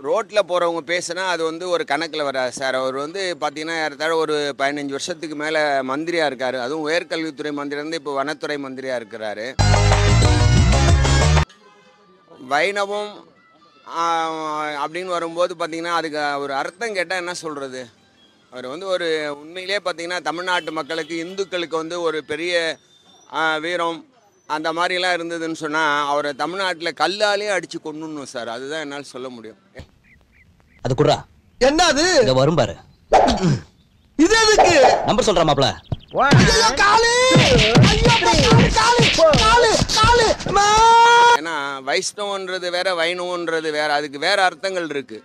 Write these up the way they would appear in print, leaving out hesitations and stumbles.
ரோட்டில் போகிறவங்க பேசுனா அது வந்து ஒரு கணக்கில் வராது சார். அவர் வந்து பார்த்தீங்கன்னா ஏறத்தாழ ஒரு 15 வருஷத்துக்கு மேலே மந்திரியாக இருக்கார். அதுவும் உயர்கல்வித்துறை மந்திரி வந்து இப்போ வனத்துறை மந்திரியாக இருக்கிறாரு. வைணவம் அப்படின்னு வரும்போது பார்த்திங்கன்னா அதுக்கு ஒரு அர்த்தம் கேட்டால் என்ன சொல்கிறது? அவர் வந்து ஒரு உண்மையிலே பார்த்திங்கன்னா தமிழ்நாட்டு மக்களுக்கு இந்துக்களுக்கு வந்து ஒரு பெரிய வீரம் அந்த மாதிரிலாம் இருந்ததுன்னு சொன்னால் அவரை தமிழ்நாட்டில் கல்லாலே அடித்து கொண்டுணும் சார். அதுதான் என்னால் சொல்ல முடியும். அது குடுறா. என்ன அது? இத வரும் பாரு. இது எதுக்கு? நம்பர் சொல்றா மாப்ள. ஏன்னா வைஷ்ணவன்றது வேற, வைணவன்றது வேற. அதுக்கு வேற அர்த்தங்கள் இருக்கு.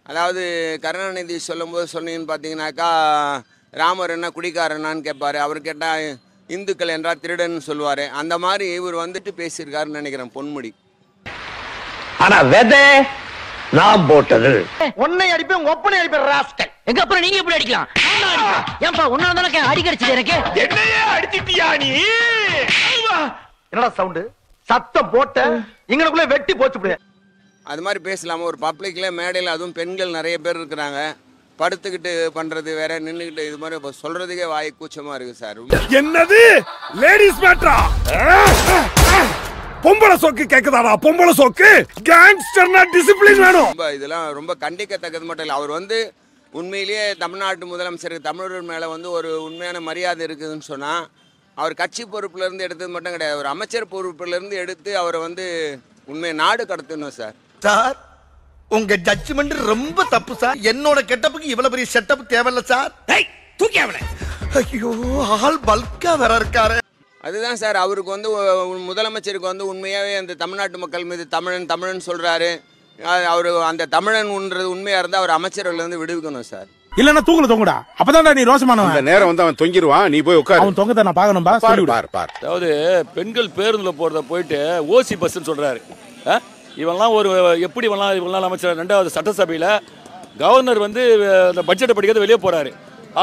அதாவது கருணாநிதி சொல்லும்போது சொன்னீங்கன்னு பார்த்தீங்கன்னாக்கா ராமர் என்ன குடிக்காரனான்னு கேட்பாரு. அவர் கேட்டால் இந்துக்கள் என்றால் திருடன் சொல்லுவாரு. அந்த மாதிரி இவர் வந்துட்டு பேசியிருக்காருன்னு நினைக்கிறேன் பொன்முடி. ஆனா வெதை நான் போட்டது. உன்னை அடிப்பேன், உங்க ஒப்பனை அடிப்பேன் ராஸ்கல். எங்க அப்புறம் நீங்க எப்படி அடிக்கலாம்? ஏன்பா உன்னால தானே அடிக்கடிச்சது எனக்கு. என்னையே அடிச்சிட்டியா நீ? என்னடா சவுண்ட்? சத்தம் போட்ட இங்கனக்குள்ள வெட்டி போச்சு. அது மாதிரி பேசலாமா? ஒரு பப்ளிக்கில் மேடையில் அதுவும் பெண்கள் நிறைய பேர் இருக்கிறாங்க. படுத்துக்கிட்டு பண்றது வேற, நின்றுக்கிட்டு இது மாதிரி சொல்றதுக்கே வாய் கூச்சமா இருக்கு சார். என்னது லேடிஸ் மேட்டரா? பொம்பளை சோக்கு கேக்குதாடா? பொம்பளை சோக்கு கேங்ஸ்டர்னா டிசிப்ளின் வேணும். இதெல்லாம் ரொம்ப கண்டிக்கத்தக்கது மட்டும் இல்லை. அவர் வந்து உண்மையிலேயே தமிழ்நாட்டு முதலமைச்சருக்கு தமிழர்கள் மேலே வந்து ஒரு உண்மையான மரியாதை இருக்குதுன்னு சொன்னால் அவர் கட்சி பொறுப்புலேருந்து எடுத்தது மட்டும் கிடையாது. ஒரு அமைச்சர் பொறுப்புலேருந்து எடுத்து அவரை வந்து உண்மையை நாடு கடத்தணும் சார். சார் உங்க ஜட்ஜ்மெண்ட் ரொம்ப தப்பு சார். என்னோட கெட்டப்புக்கு இவ்வளவு பெரிய செட்டப் தேவையில்ல சார். தூக்கி அவனை. ஐயோ ஆள் பல்கா வேற இருக்காரு. அதுதான் சார் அவருக்கு வந்து முதலமைச்சருக்கு வந்து உண்மையாகவே அந்த தமிழ்நாட்டு மக்கள் மீது தமிழன் தமிழன் சொல்கிறாரு. அவர் அந்த தமிழன்ன்றது உண்மையாக இருந்தால் அவர் அமைச்சர்கள்லேருந்து விடுவிக்கணும் சார். இல்லன்னா தூக்குல தொங்குடா. அப்பதான்டா நீ ரோசமானவன். அந்த நேரம் வந்து அவன் தொங்கிடுவான். நீ போய் உட்காரு. அவன் தொங்கத நான் பார்க்கணும்பா. பார் பார். அதாவது பெண்கள் பேருந்துல போறத போயிட்டு ஓசி பஸ்ன்னு சொல்றாரு. இவெல்லாம் ஒரு எப்படி இவெல்லாம் அமைச்சர் 2வது சட்டசபையில் கவர்னர் வந்து அந்த பட்ஜெட்டை படிக்கிறது வெளியே போறாரு.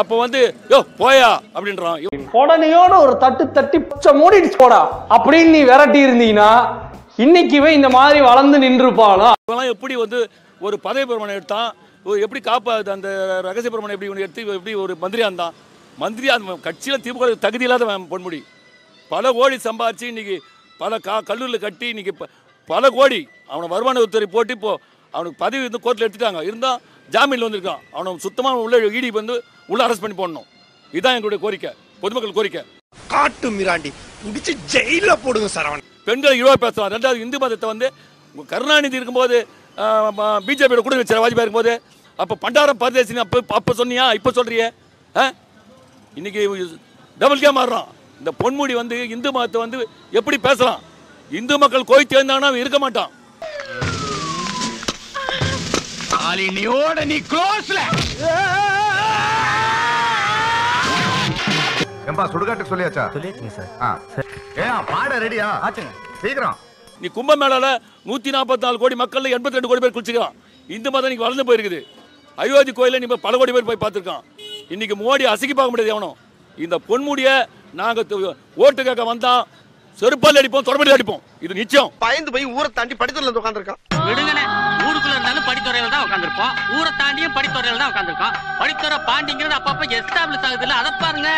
அப்போ வந்து யோ போயா அப்படின்றான். உடனேயோட ஒரு தட்டு தட்டி பச்சை மூடிட்டு போடா அப்படின்னு நீ விரட்டி இருந்தீங்கன்னா இன்னைக்குவே இந்த மாதிரி வளர்ந்து நின்றுப்பாளா? இவெல்லாம் எப்படி வந்து ஒரு பதவி பிரமாணம் எடுத்தான், எப்படி காப்பாது அந்த ரகசிய பிரமாணம் எப்படி எடுத்து எப்படி ஒரு மந்திரியா இருந்தான்? மந்திரியா கட்சியில் திமுக தகுதி இல்லாத பொன்முடி பல கோடி சம்பாதிச்சு இன்னைக்கு பல கல்லூரியில் கட்டி இன்னைக்கு பல கோடி அவனை வருமான வரித்துறை போட்டு இப்போ அவனுக்கு பதவி வந்து கோர்ட்டில் எடுத்துட்டாங்க. இருந்தால் ஜாமீனில் வந்திருக்கான். அவனை சுத்தமாக உள்ள இடி வந்து உள்ள அரெஸ்ட் பண்ணி போடணும். இதுதான் எங்களுடைய கோரிக்கை, பொதுமக்கள் கோரிக்கை. காட்டு மிராண்டி பிடிச்சி ஜெயில போடுங்க சார். அவன் பெண்களை இழிவா பேசுவான். 2வது இந்து மதத்தை வந்து கருணாநிதி இருக்கும்போது பிஜேபியோட கூட வச்சார் வாஜ்பாய் இருக்கும்போது. அப்போ பண்டாரம் பரதேசினி அப்போ சொன்னியா? இப்போ சொல்றியே? இன்னைக்கு டபுள் கேம் ஆடுறான். இந்த பொன்முடி வந்து இந்து மதத்தை வந்து எப்படி பேசலாம்? இந்து மக்கள் கோய் தேர்ந்தானா இருக்க மாட்டான். நீ க்ளோஸ்ல ஏம்பா சுடுகாட்டு சொல்லியாச்சா? சொல்லியாச்சுங்க சார். பாட ரெடியா? ஆச்சுங்க. சீக்கிரம். நீ கும்பமேளால 144 கோடி மக்கள்ல 82 கோடி பேர் குளிச்சுக்கலாம். இந்து மதம் இன்னைக்கு வளர்ந்து போயிருக்குது. அயோத்தி கோயில நீ பல கோடி பேர் போய் பார்த்துருக்கான். இன்னைக்கு மோடி அசைக்கி பார்க்க முடியாது எவனும். இந்த பொன்முடிய நாங்க ஓட்டு கேட்க வந்தா செருப்பால் அடிப்போம், தொடர்படி அடிப்போம். இது நிச்சயம். பயந்து போய் ஊரை தாண்டி படித்துறையில உட்காந்துருக்கான். விடுங்கண்ணே, ஊருக்குள்ள இருந்தாலும் படித்துறையில தான் உட்காந்துருப்போம். ஊரை தாண்டியும் படித்துறையில தான் உட்காந்துருக்கோம். படித்துறை பாண்டிங்கிறது அப்பப்ப எஸ்டாப்ளிஷ் ஆகுது இல்ல, அதை பாருங்க.